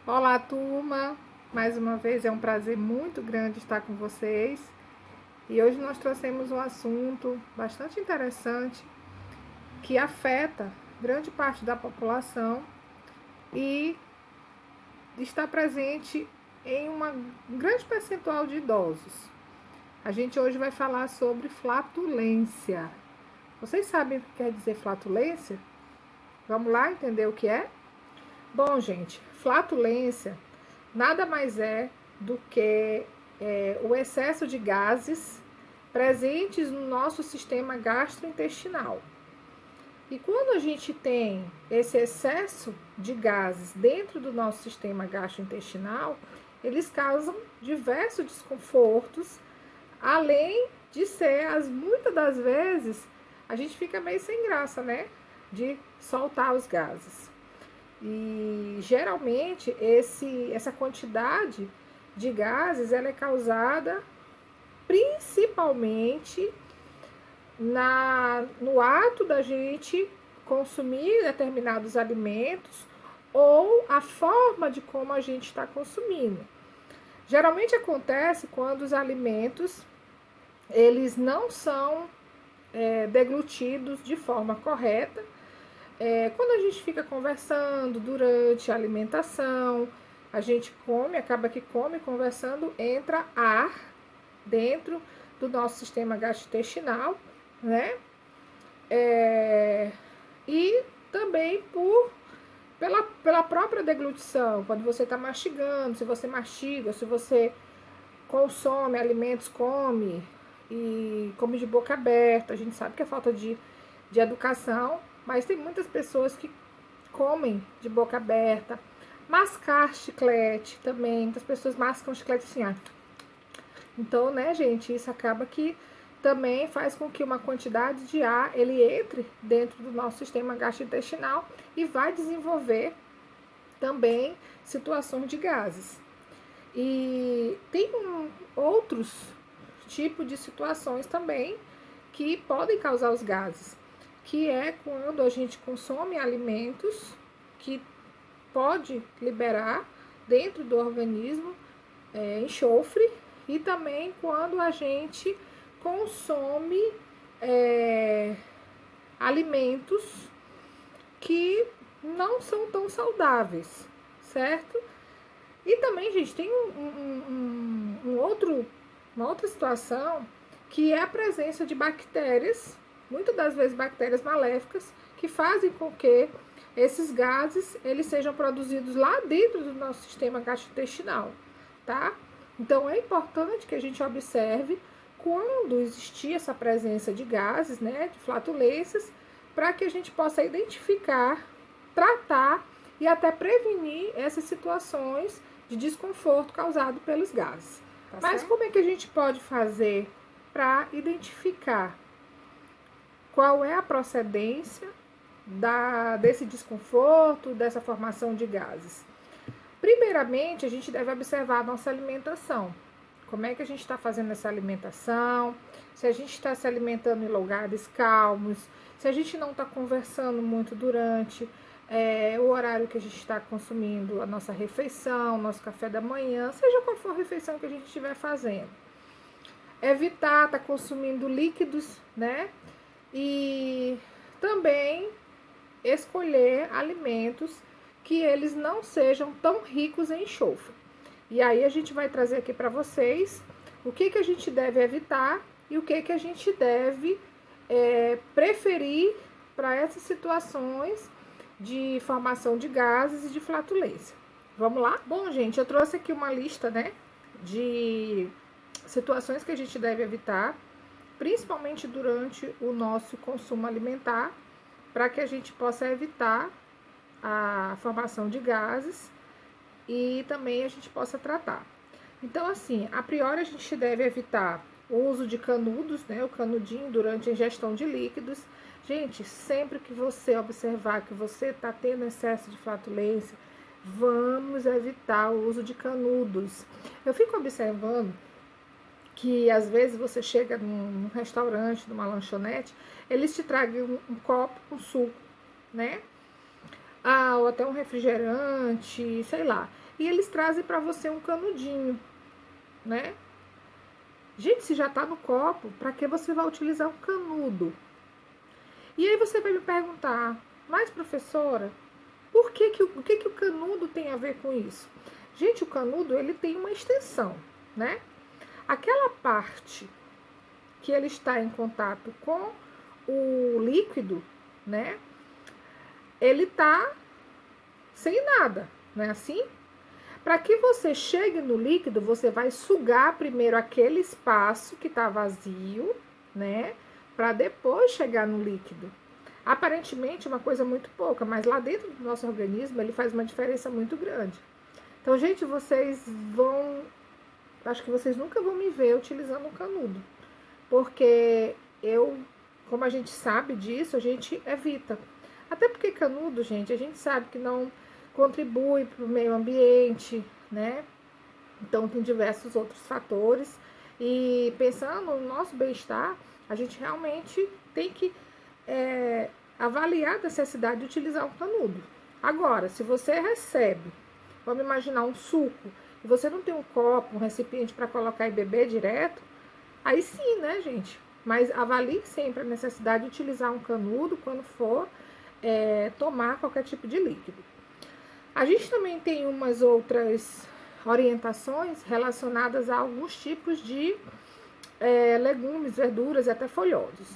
Olá, turma! Mais uma vez é um prazer muito grande estar com vocês. E hoje nós trouxemos um assunto bastante interessante que afeta grande parte da população e está presente em um grande percentual de idosos. A gente hoje vai falar sobre flatulência. Vocês sabem o que quer dizer flatulência? Vamos lá entender o que é? Bom, gente, flatulência nada mais é do que o excesso de gases presentes no nosso sistema gastrointestinal. E quando a gente tem esse excesso de gases dentro do nosso sistema gastrointestinal, eles causam diversos desconfortos, além de muitas das vezes, a gente fica meio sem graça, né? De soltar os gases. E geralmente essa quantidade de gases ela é causada principalmente no ato da gente consumir determinados alimentos ou a forma de como a gente está consumindo. Geralmente acontece quando os alimentos eles não são deglutidos de forma correta. Quando a gente fica conversando durante a alimentação, a gente come, acaba que come, conversando, entra ar dentro do nosso sistema gastrointestinal, né? E também pela própria deglutição, quando você está mastigando, se você mastiga, se você consome alimentos, come e come de boca aberta. A gente sabe que é falta de educação, mas tem muitas pessoas que comem de boca aberta. Mascar chiclete também, muitas pessoas mascam chiclete assim, ó. Então, né, gente, isso acaba que também faz com que uma quantidade de ar ele entre dentro do nosso sistema gastrointestinal e vai desenvolver também situações de gases. E tem outros tipos de situações também que podem causar os gases, que é quando a gente consome alimentos que pode liberar dentro do organismo enxofre, e também quando a gente consome alimentos que não são tão saudáveis, certo? E também, gente, tem uma outra situação que é a presença de bactérias, muitas das vezes bactérias maléficas, que fazem com que esses gases eles sejam produzidos lá dentro do nosso sistema gastrointestinal, tá? Então é importante que a gente observe quando existir essa presença de gases, né, de flatulências, para que a gente possa identificar, tratar e até prevenir essas situações de desconforto causado pelos gases. Tá. Mas como é que a gente pode fazer para identificar qual é a procedência desse desconforto, dessa formação de gases? Primeiramente, a gente deve observar a nossa alimentação. Como é que a gente está fazendo essa alimentação? Se a gente está se alimentando em lugares calmos, se a gente não está conversando muito durante o horário que a gente está consumindo a nossa refeição, nosso café da manhã, seja qual for a refeição que a gente estiver fazendo. Evitar estar consumindo líquidos, né? E também escolher alimentos que eles não sejam tão ricos em enxofre. E aí a gente vai trazer aqui para vocês o que a gente deve evitar e o que a gente deve preferir para essas situações de formação de gases e de flatulência. Vamos lá? Bom, gente, eu trouxe aqui uma lista, né, de situações que a gente deve evitar, principalmente durante o nosso consumo alimentar, para que a gente possa evitar a formação de gases e também a gente possa tratar. Então, assim, a priori a gente deve evitar o uso de canudos, né, o canudinho durante a ingestão de líquidos. Gente, sempre que você observar que você está tendo excesso de flatulência, vamos evitar o uso de canudos. Eu fico observando que às vezes você chega num restaurante, numa lanchonete, eles te tragam um copo com suco, né? ou até um refrigerante, sei lá. E eles trazem para você um canudinho, né? Gente, se já tá no copo, para que você vai utilizar um canudo? E aí você vai me perguntar, mas professora, o que o canudo tem a ver com isso? Gente, o canudo, ele tem uma extensão, né? Aquela parte que ele está em contato com o líquido, né? Ele tá sem nada, não é assim? Para que você chegue no líquido, você vai sugar primeiro aquele espaço que está vazio, né? Para depois chegar no líquido. Aparentemente uma coisa muito pouca, mas lá dentro do nosso organismo ele faz uma diferença muito grande. Então, gente, acho que vocês nunca vão me ver utilizando um canudo, porque como a gente sabe disso, a gente evita. Até porque canudo, gente, a gente sabe que não contribui para o meio ambiente, né? Então tem diversos outros fatores. E pensando no nosso bem-estar, a gente realmente tem que avaliar a necessidade de utilizar um canudo. Agora, se você recebe, vamos imaginar um suco, e você não tem um copo, um recipiente para colocar e beber direto, aí sim, né, gente? Mas avalie sempre a necessidade de utilizar um canudo quando for tomar qualquer tipo de líquido. A gente também tem umas outras orientações relacionadas a alguns tipos de legumes, verduras e até folhosos.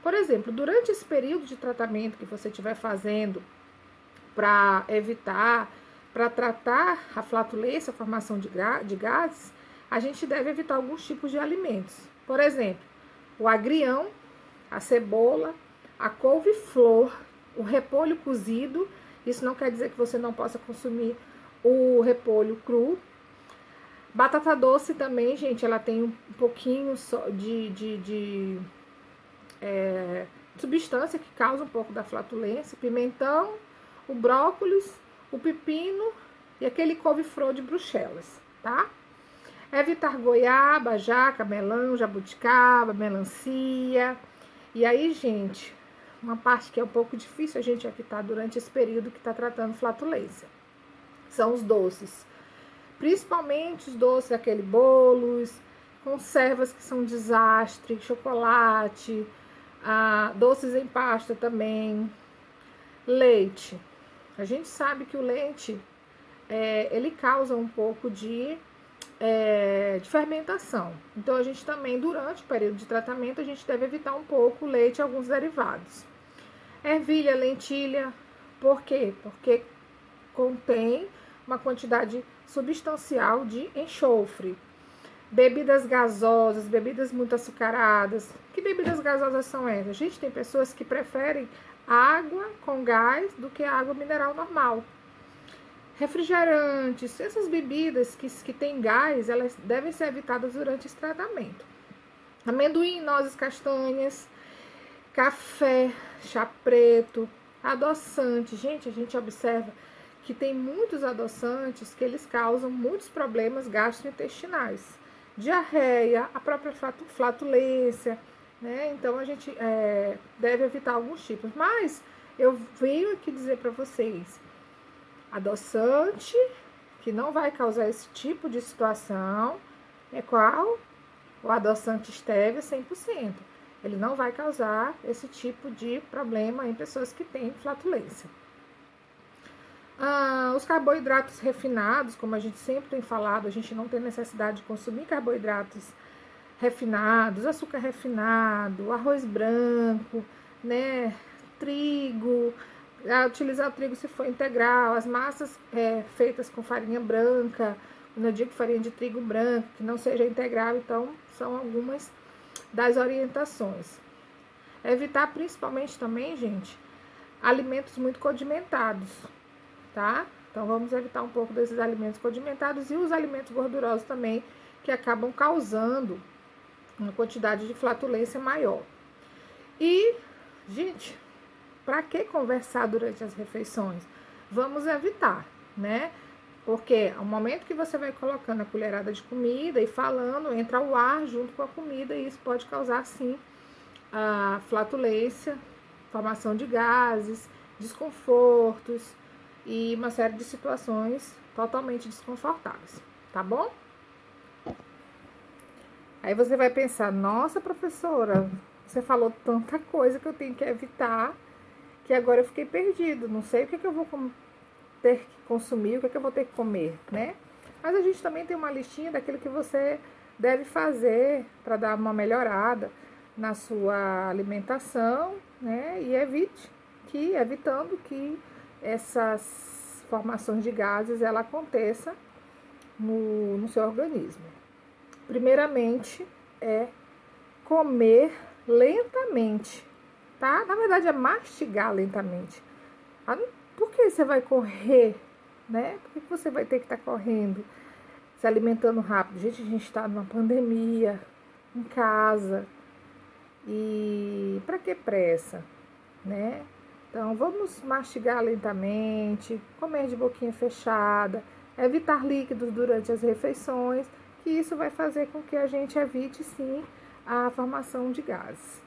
Por exemplo, durante esse período de tratamento que você estiver fazendo para evitar, para tratar a flatulência, a formação de gases, a gente deve evitar alguns tipos de alimentos. Por exemplo, o agrião, a cebola, a couve-flor, o repolho cozido. Isso não quer dizer que você não possa consumir o repolho cru. Batata doce também, gente, ela tem um pouquinho de substância que causa um pouco da flatulência. Pimentão, o brócolis, o pepino e aquele couve-flor de Bruxelas, tá? Evitar goiaba, jaca, melão, jabuticaba, melancia. E aí, gente, uma parte que é um pouco difícil a gente evitar durante esse período que está tratando flatulência são os doces. Principalmente os doces, aquele bolos, conservas que são um desastre, chocolate, doces em pasta também, leite. A gente sabe que o leite, ele causa um pouco de fermentação. Então, a gente também, durante o período de tratamento, a gente deve evitar um pouco o leite e alguns derivados. Ervilha, lentilha, por quê? Porque contém uma quantidade substancial de enxofre. Bebidas gasosas, bebidas muito açucaradas. Que bebidas gasosas são essas? A gente tem pessoas que preferem água com gás do que água mineral normal. Refrigerantes, essas bebidas que têm gás, elas devem ser evitadas durante esse tratamento. Amendoim, nozes, castanhas, café, chá preto, adoçante. Gente, a gente observa que tem muitos adoçantes que eles causam muitos problemas gastrointestinais. Diarreia, a própria flatulência, né? Então, a gente deve evitar alguns tipos. Mas eu venho aqui dizer para vocês, adoçante que não vai causar esse tipo de situação é qual? O adoçante stevia 100%. Ele não vai causar esse tipo de problema em pessoas que têm flatulência. Os carboidratos refinados, como a gente sempre tem falado, a gente não tem necessidade de consumir carboidratos refinados, açúcar refinado, arroz branco, né, trigo, utilizar o trigo se for integral, as massas feitas com farinha branca, quando eu digo farinha de trigo branco, que não seja integral, então são algumas das orientações. Evitar principalmente também, gente, alimentos muito condimentados, tá? Então vamos evitar um pouco desses alimentos condimentados e os alimentos gordurosos também, que acabam causando uma quantidade de flatulência maior. E, gente, para que conversar durante as refeições? Vamos evitar, né? Porque ao momento que você vai colocando a colherada de comida e falando, entra o ar junto com a comida e isso pode causar, sim, a flatulência, formação de gases, desconfortos, e uma série de situações totalmente desconfortáveis, tá bom? Aí você vai pensar, nossa, professora, você falou tanta coisa que eu tenho que evitar, que agora eu fiquei perdido, não sei o que eu vou ter que consumir, o que eu vou ter que comer, né? Mas a gente também tem uma listinha daquilo que você deve fazer para dar uma melhorada na sua alimentação, né? E evitando que essas formações de gases ela aconteça no seu organismo. Primeiramente é comer lentamente, tá? Na verdade é mastigar lentamente. Por que você vai correr, né? Por que você vai ter que estar correndo, se alimentando rápido? Gente, a gente está numa pandemia, em casa, e para que pressa, né? Então, vamos mastigar lentamente, comer de boquinha fechada, evitar líquidos durante as refeições, que isso vai fazer com que a gente evite, sim, a formação de gases.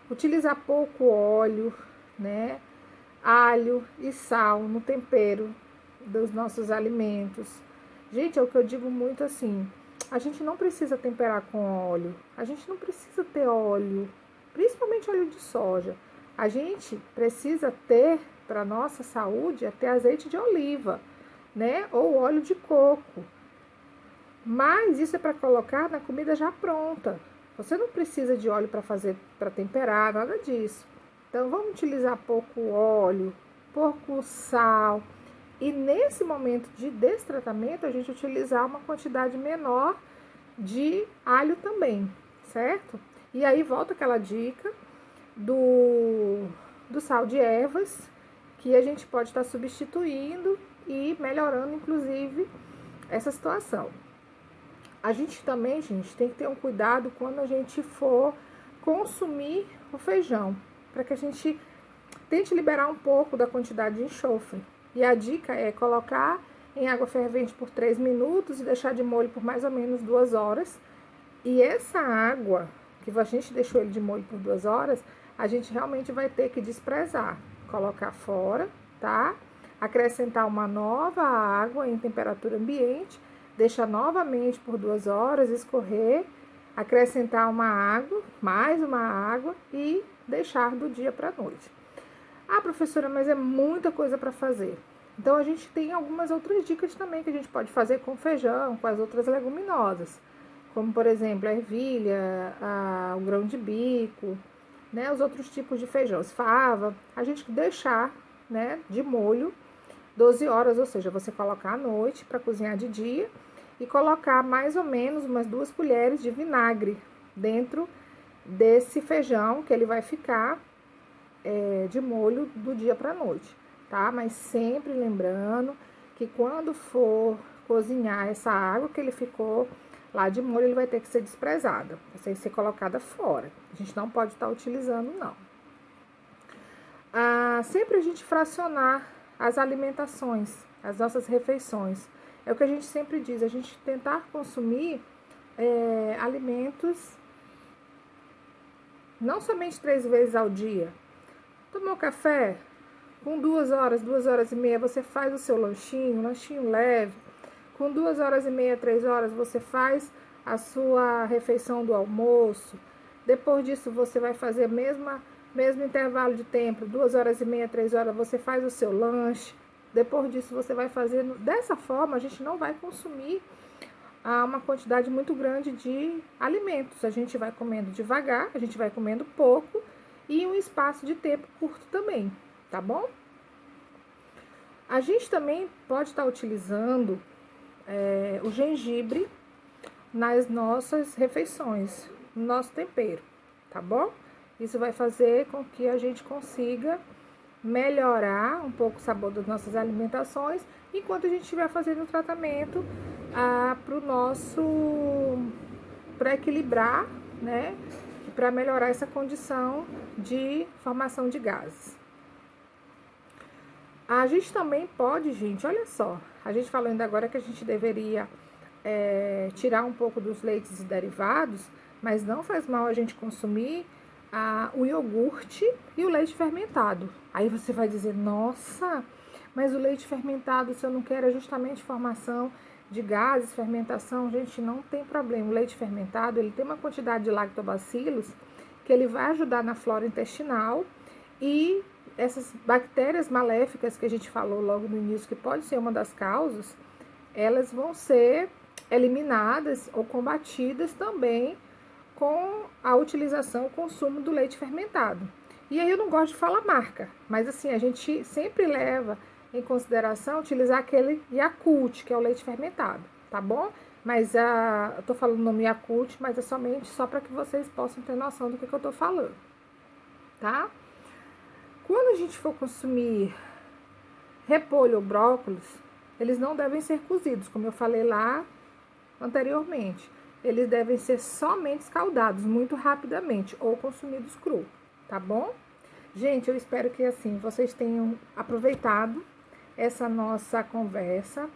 Utilizar pouco óleo, né? Alho e sal no tempero dos nossos alimentos. Gente, é o que eu digo muito assim, a gente não precisa temperar com óleo, a gente não precisa ter óleo, principalmente óleo de soja. A gente precisa ter, para nossa saúde, até azeite de oliva, né? Ou óleo de coco. Mas isso é para colocar na comida já pronta. Você não precisa de óleo para temperar, nada disso. Então, vamos utilizar pouco óleo, pouco sal. E nesse momento de destratamento, a gente utilizar uma quantidade menor de alho também, certo? E aí volta aquela dica do sal de ervas, que a gente pode estar substituindo e melhorando, inclusive, essa situação. A gente também, gente, tem que ter um cuidado quando a gente for consumir o feijão, para que a gente tente liberar um pouco da quantidade de enxofre. E a dica é colocar em água fervente por 3 minutos e deixar de molho por mais ou menos 2 horas. E essa água, que a gente deixou ele de molho por 2 horas, a gente realmente vai ter que desprezar. Colocar fora, tá? Acrescentar uma nova água em temperatura ambiente, deixar novamente por 2 horas escorrer, acrescentar uma água, mais uma água e deixar do dia para a noite. Ah, professora, mas é muita coisa para fazer. Então, a gente tem algumas outras dicas também que a gente pode fazer com feijão, com as outras leguminosas. Como, por exemplo, a ervilha, o grão de bico, né? Os outros tipos de feijão, fava. A gente deixar, né, de molho 12 horas, ou seja, você colocar à noite para cozinhar de dia e colocar mais ou menos umas 2 colheres de vinagre dentro desse feijão, que ele vai ficar de molho do dia para a noite, tá? Mas sempre lembrando que quando for cozinhar essa água que ele ficou lá de molho, ele vai ter que ser desprezada, vai ter que ser colocada fora. A gente não pode estar utilizando, não. Sempre a gente fracionar as alimentações, as nossas refeições. É o que a gente sempre diz, a gente tentar consumir alimentos não somente 3 vezes ao dia. Tomou café? Com 2 horas, 2 horas e meia, você faz o seu lanchinho leve. Com 2 horas e meia, 3 horas, você faz a sua refeição do almoço. Depois disso, você vai fazer mesmo intervalo de tempo, 2 horas e meia, 3 horas, você faz o seu lanche. Depois disso, você vai fazendo. Dessa forma, a gente não vai consumir uma quantidade muito grande de alimentos. A gente vai comendo devagar, a gente vai comendo pouco e um espaço de tempo curto também, tá bom? A gente também pode estar utilizando o gengibre nas nossas refeições, no nosso tempero, tá bom? Isso vai fazer com que a gente consiga melhorar um pouco o sabor das nossas alimentações, enquanto a gente estiver fazendo o tratamento para equilibrar, né? Para melhorar essa condição de formação de gases. A gente também pode, gente, olha só, a gente falando agora que a gente deveria tirar um pouco dos leites e derivados, mas não faz mal a gente consumir o iogurte e o leite fermentado. Aí você vai dizer, nossa, mas o leite fermentado, se eu não quero, é justamente formação de gases, fermentação, gente, não tem problema. O leite fermentado, ele tem uma quantidade de lactobacilos que ele vai ajudar na flora intestinal e essas bactérias maléficas que a gente falou logo no início, que pode ser uma das causas, elas vão ser eliminadas ou combatidas também com a utilização, o consumo do leite fermentado. E aí eu não gosto de falar marca, mas assim, a gente sempre leva em consideração utilizar aquele Yakult, que é o leite fermentado, tá bom? Mas eu tô falando o nome Yakult, mas é somente só para que vocês possam ter noção do que eu tô falando, tá? Quando a gente for consumir repolho ou brócolis, eles não devem ser cozidos, como eu falei lá anteriormente. Eles devem ser somente escaldados muito rapidamente ou consumidos cru, tá bom? Gente, eu espero que assim vocês tenham aproveitado essa nossa conversa.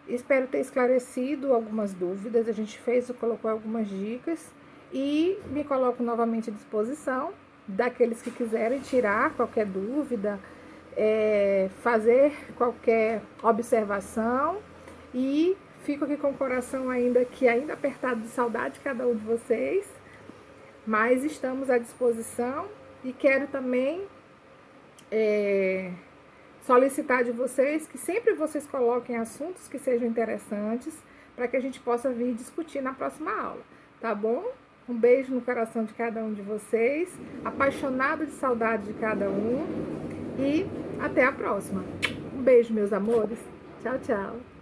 Espero ter esclarecido algumas dúvidas. A gente colocou algumas dicas e me coloco novamente à disposição daqueles que quiserem tirar qualquer dúvida, fazer qualquer observação, e fico aqui com o coração ainda apertado de saudade de cada um de vocês, mas estamos à disposição e quero também solicitar de vocês que sempre vocês coloquem assuntos que sejam interessantes para que a gente possa vir discutir na próxima aula, tá bom? Um beijo no coração de cada um de vocês, apaixonado de saudade de cada um, e até a próxima. Um beijo, meus amores. Tchau, tchau.